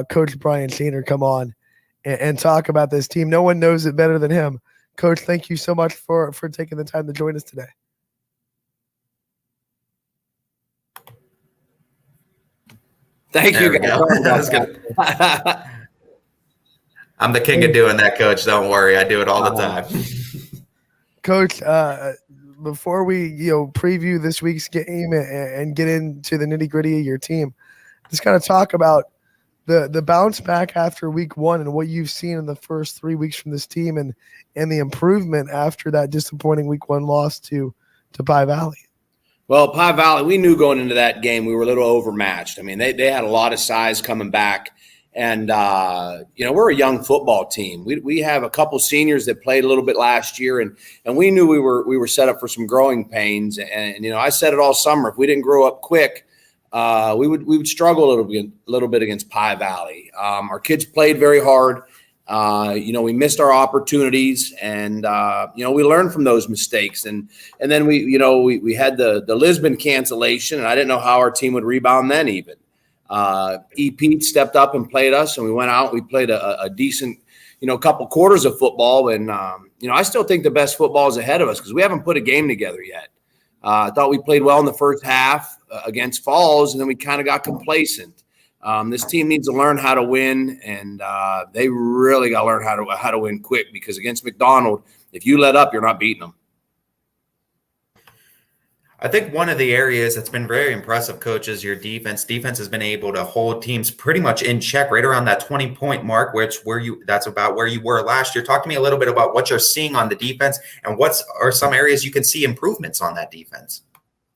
Coach Brian Sainer come on and talk about this team. No one knows it better than him. Coach, thank you so much for taking the time to join us today. Thank you. That was good. I'm the king of doing that, Coach. Don't worry. I do it all the time. Coach, before we preview this week's game and get into the nitty-gritty of your team, just kind of talk about the bounce back after week one and what you've seen in the first 3 weeks from this team and the improvement after that disappointing week one loss to Pie Valley. Well, Pie Valley, we knew going into that game we were a little overmatched. I mean, they had a lot of size coming back. And, we're a young football team. We have a couple seniors that played a little bit last year, and we knew we were set up for some growing pains. And I said it all summer, if we didn't grow up quick, we would struggle a little bit against Pie Valley. Our kids played very hard. We missed our opportunities, and we learned from those mistakes. And then we had the Lisbon cancellation, and I didn't know how our team would rebound then even. Pete stepped up and played us, and we went out. We played a decent, couple quarters of football, and I still think the best football is ahead of us because we haven't put a game together yet. I thought we played well in the first half against Falls, and then we kind of got complacent. This team needs to learn how to win, and they really got to learn how to win quick because against McDonald, if you let up, you're not beating them. I think one of the areas that's been very impressive, Coach, is your defense. Defense has been able to hold teams pretty much in check, right around that 20-point mark, that's about where you were last year. Talk to me a little bit about what you're seeing on the defense and what are some areas you can see improvements on that defense.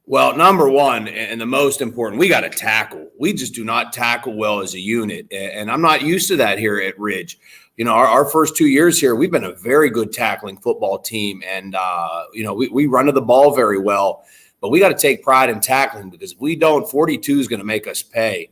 Well, number one, and the most important, we got to tackle. We just do not tackle well as a unit, and I'm not used to that here at Ridge. Our first 2 years here, we've been a very good tackling football team, and we run to the ball very well. But we got to take pride in tackling because if we don't, 42 is going to make us pay.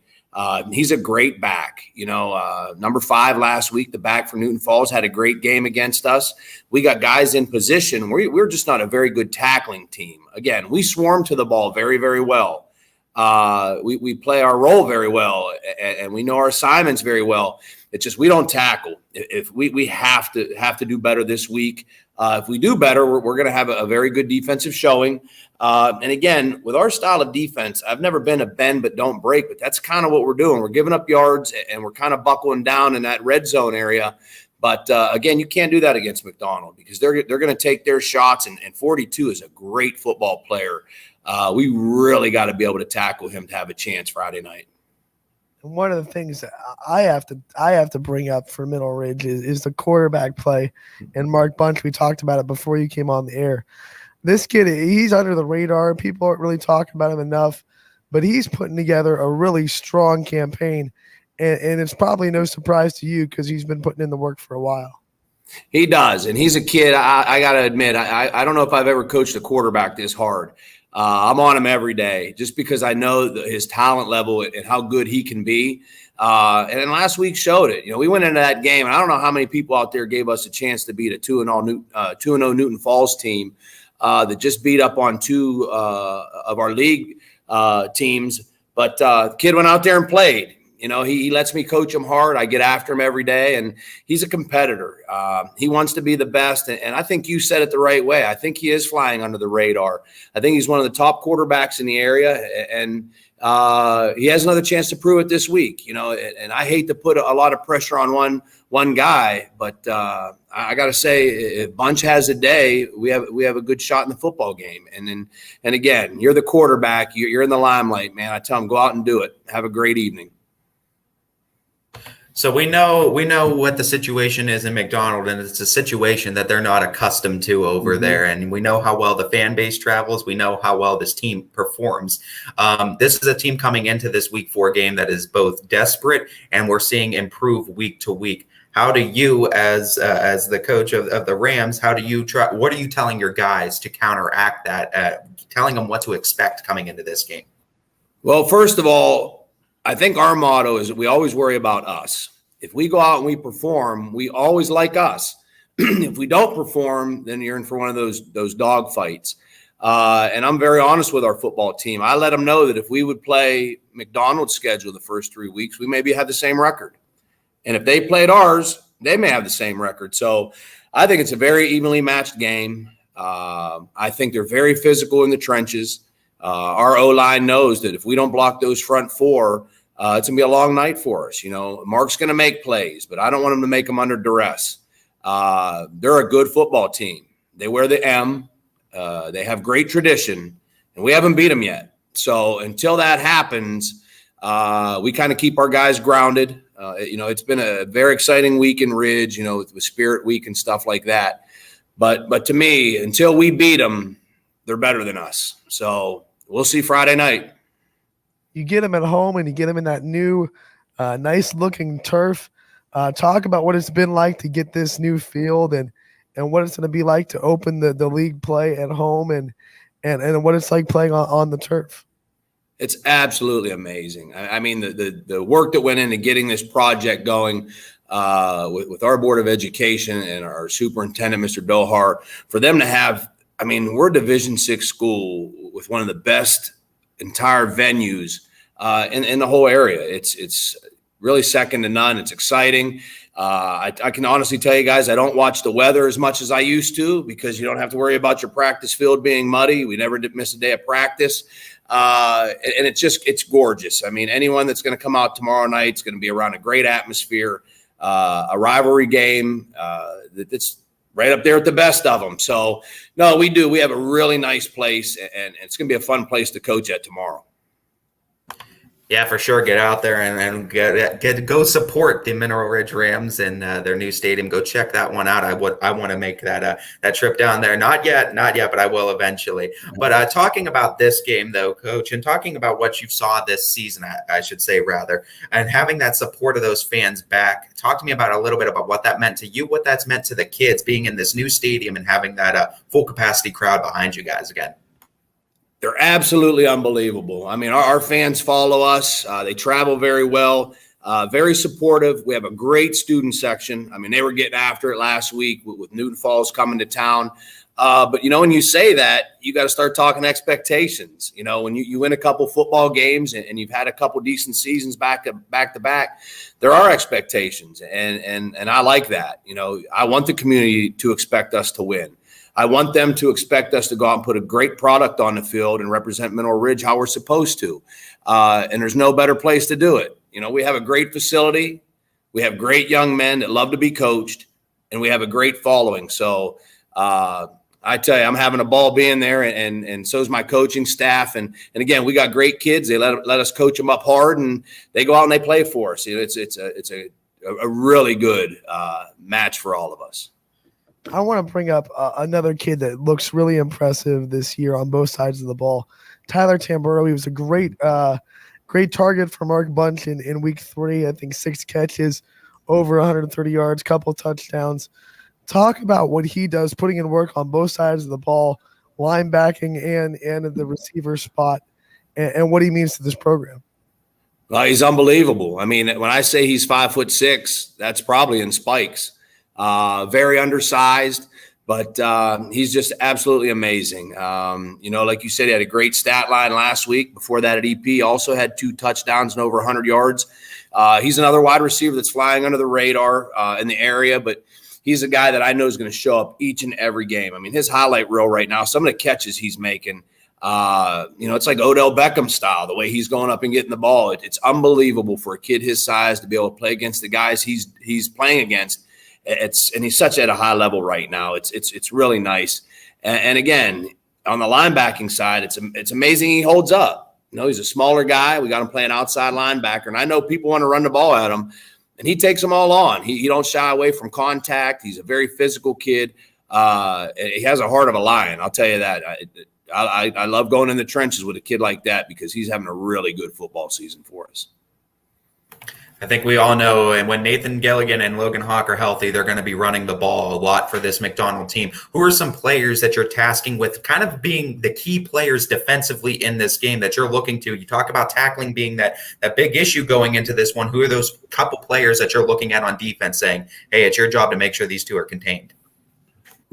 He's a great back. Number 5 last week, the back for Newton Falls, had a great game against us. We got guys in position. We're just not a very good tackling team. Again, we swarm to the ball very, very well. We play our role very well, and we know our assignments very well. It's just we don't tackle. If we have to do better this week. If we do better, we're going to have a very good defensive showing. And again, with our style of defense, I've never been a bend but don't break, but that's kind of what we're doing. We're giving up yards, and we're kind of buckling down in that red zone area. But, again, you can't do that against McDonald because they're going to take their shots, and 42 is a great football player. We really got to be able to tackle him to have a chance Friday night. And one of the things that I have to bring up for Middle Ridge is the quarterback play. And Mark Bunch, we talked about it before you came on the air. This kid, he's under the radar. People aren't really talking about him enough, but he's putting together a really strong campaign. And it's probably no surprise to you because he's been putting in the work for a while. He does, and he's a kid. I got to admit, I don't know if I've ever coached a quarterback this hard. I'm on him every day just because I know his talent level and how good he can be. And then last week showed it. We went into that game, and I don't know how many people out there gave us a chance to beat a 2-0 Newton Falls team that just beat up on 2 of our league teams. But the kid went out there and played. He lets me coach him hard. I get after him every day, and he's a competitor. He wants to be the best, and I think you said it the right way. I think he is flying under the radar. I think he's one of the top quarterbacks in the area, and he has another chance to prove it this week. And I hate to put a lot of pressure on one guy, but I got to say, if Bunch has a day, we have a good shot in the football game. And again, you're the quarterback. You're in the limelight, man. I tell him, go out and do it. Have a great evening. So we know what the situation is in McDonald, and it's a situation that they're not accustomed to over there. And we know how well the fan base travels. We know how well this team performs. This is a team coming into this week 4 game that is both desperate and we're seeing improve week to week. How do you, as the coach of the Rams, how do you try? What are you telling your guys to counteract that? Telling them what to expect coming into this game. Well, first of all, I think our motto is that we always worry about us. If we go out and we perform, we always like us. If we don't perform, then you're in for one of those dog fights. And I'm very honest with our football team. I let them know that if we would play McDonald's schedule the first 3 weeks, we maybe have the same record. And if they played ours, they may have the same record. So I think it's a very evenly matched game. I think they're very physical in the trenches. Our O-line knows that if we don't block those front four, it's going to be a long night for us. Mark's going to make plays, but I don't want him to make them under duress. They're a good football team. They wear the M. They have great tradition, and we haven't beat them yet. So until that happens, we kind of keep our guys grounded. It's been a very exciting week in Ridge, with Spirit Week and stuff like that. But to me, until we beat them, they're better than us. So we'll see Friday night. You get them at home and you get them in that new, nice-looking turf. Talk about what it's been like to get this new field and what it's going to be like to open the league play at home and what it's like playing on the turf. It's absolutely amazing. I mean, the work that went into getting this project going with our Board of Education and our superintendent, Mr. Dohar, for them to have, we're a Division VI school with one of the best entire venues in the whole area. It's really second to none. It's exciting. I can honestly tell you guys, I don't watch the weather as much as I used to because you don't have to worry about your practice field being muddy. We never did miss a day of practice. And it's gorgeous. Anyone that's going to come out tomorrow night is going to be around a great atmosphere, a rivalry game that's right up there with the best of them. So, no, we do. We have a really nice place, and it's going to be a fun place to coach at tomorrow. Yeah, for sure. Get out there and go support the Mineral Ridge Rams and their new stadium. Go check that one out. I want to make that trip down there. Not yet, but I will eventually. But talking about this game, though, Coach, and talking about what you saw this season, I should say rather, and having that support of those fans back. Talk to me about a little bit about what that meant to you, what that's meant to the kids being in this new stadium and having that full capacity crowd behind you guys again. They're absolutely unbelievable. Our fans follow us. They travel very well, very supportive. We have a great student section. They were getting after it last week with Newton Falls coming to town. But, when you say that, you got to start talking expectations. When you win a couple football games and you've had a couple decent seasons back to back, there are expectations. And I like that. I want the community to expect us to win. I want them to expect us to go out and put a great product on the field and represent Mineral Ridge how we're supposed to. And there's no better place to do it. We have a great facility. We have great young men that love to be coached, and we have a great following. So I tell you, I'm having a ball being there, and so is my coaching staff. And again, we got great kids. They let us coach them up hard, and they go out and they play for us. It's a really good match for all of us. I want to bring up another kid that looks really impressive this year on both sides of the ball. Tyler Tamboro. He was a great target for Mark Bunch in week 3. I think 6 catches, over 130 yards, couple touchdowns. Talk about what he does, putting in work on both sides of the ball, linebacking and at the receiver spot, and what he means to this program. Well, he's unbelievable. When I say he's 5'6", that's probably in spikes. Very undersized, but he's just absolutely amazing. Like you said, he had a great stat line last week. Before that at EP, also had 2 touchdowns and over 100 yards. He's another wide receiver that's flying under the radar in the area, but he's a guy that I know is going to show up each and every game. His highlight reel right now, some of the catches he's making, it's like Odell Beckham style, the way he's going up and getting the ball. It's unbelievable for a kid his size to be able to play against the guys he's playing against. And he's such at a high level right now. It's really nice. And again, on the linebacking side, it's amazing he holds up. He's a smaller guy. We got him playing outside linebacker, and I know people want to run the ball at him, and he takes them all on. He don't shy away from contact. He's a very physical kid. And he has a heart of a lion. I'll tell you that. I love going in the trenches with a kid like that because he's having a really good football season for us. I think we all know, and when Nathan Gilligan and Logan Hawk are healthy, they're going to be running the ball a lot for this McDonald team. Who are some players that you're tasking with kind of being the key players defensively in this game that you're looking to? You talk about tackling being that big issue going into this one. Who are those couple players that you're looking at on defense saying, hey, it's your job to make sure these two are contained?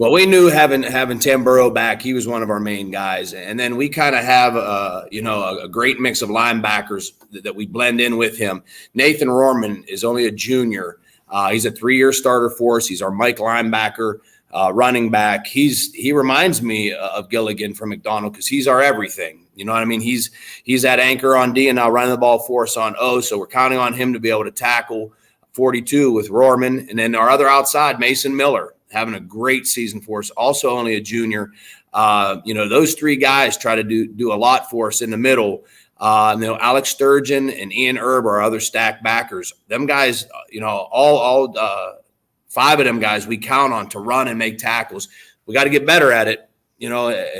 Well, we knew having Tamboro back, he was one of our main guys, and then we kind of have a great mix of linebackers that we blend in with him. Nathan Rohrman is only a junior. He's a 3-year starter for us. He's our Mike linebacker, running back. He reminds me of Gilligan from McDonald because he's our everything. You know what I mean? He's that anchor on D and now running the ball for us on O. So we're counting on him to be able to tackle 42 with Rohrman, and then our other outside, Mason Miller, having a great season for us, also only a junior. Those 3 guys try to do a lot for us in the middle. Alex Sturgeon and Ian Erb are other stack backers. Them guys, all 5 of them guys we count on to run and make tackles. We got to get better at it.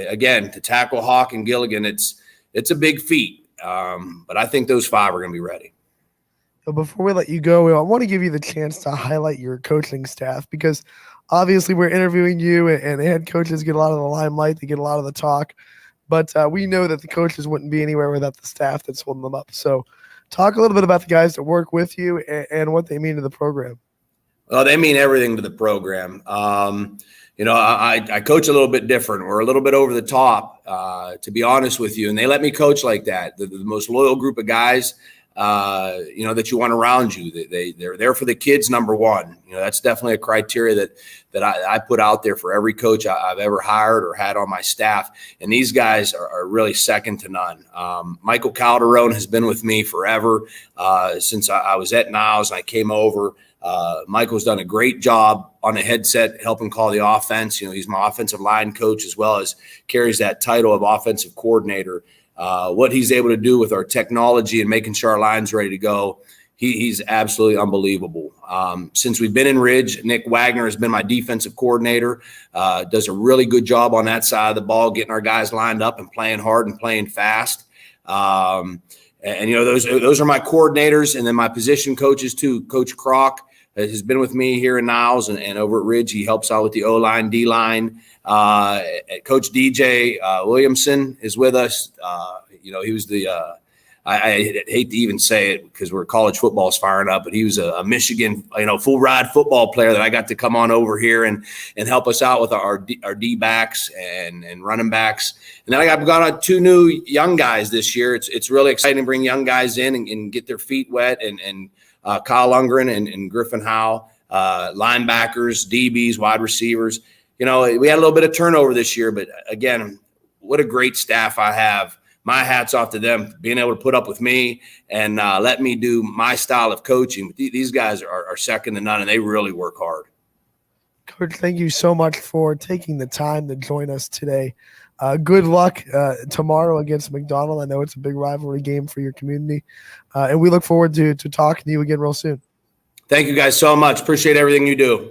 Again, to tackle Hawk and Gilligan, it's a big feat. But I think those 5 are going to be ready. So before we let you go, I want to give you the chance to highlight your coaching staff because obviously we're interviewing you and the head coaches get a lot of the limelight. They get a lot of the talk. But we know that the coaches wouldn't be anywhere without the staff that's holding them up. So talk a little bit about the guys that work with you and what they mean to the program. Well, they mean everything to the program. I coach a little bit different. We're a little bit over the top, to be honest with you. And they let me coach like that. The most loyal group of guys, that you want around you. They're there for the kids, number one. That's definitely a criteria that I put out there for every coach I've ever hired or had on my staff. And these guys are really second to none. Michael Calderon has been with me forever, since I was at Niles and I came over. Michael's done a great job on the headset helping call the offense. He's my offensive line coach as well as carries that title of offensive coordinator. What he's able to do with our technology and making sure our line's ready to go, he's absolutely unbelievable. Since we've been in Ridge, Nick Wagner has been my defensive coordinator, does a really good job on that side of the ball, getting our guys lined up and playing hard and playing fast. Those are my coordinators, and then my position coaches too. Coach Croc has been with me here in Niles and over at Ridge. He helps out with the O-line, D-line. Coach DJ Williamson is with us. He was I hate to even say it because we're college football's firing up, but he was a Michigan, full ride football player that I got to come on over here and help us out with our D backs and running backs. And then I've got on 2 new young guys this year. It's really exciting to bring young guys in and get their feet wet and Kyle Lundgren and Griffin Howe, linebackers, DBs, wide receivers. We had a little bit of turnover this year, but again, what a great staff I have. My hat's off to them being able to put up with me and let me do my style of coaching. These guys are second to none, and they really work hard. Coach, thank you so much for taking the time to join us today. Good luck tomorrow against McDonald. I know it's a big rivalry game for your community, and we look forward to talking to you again real soon. Thank you guys so much. Appreciate everything you do.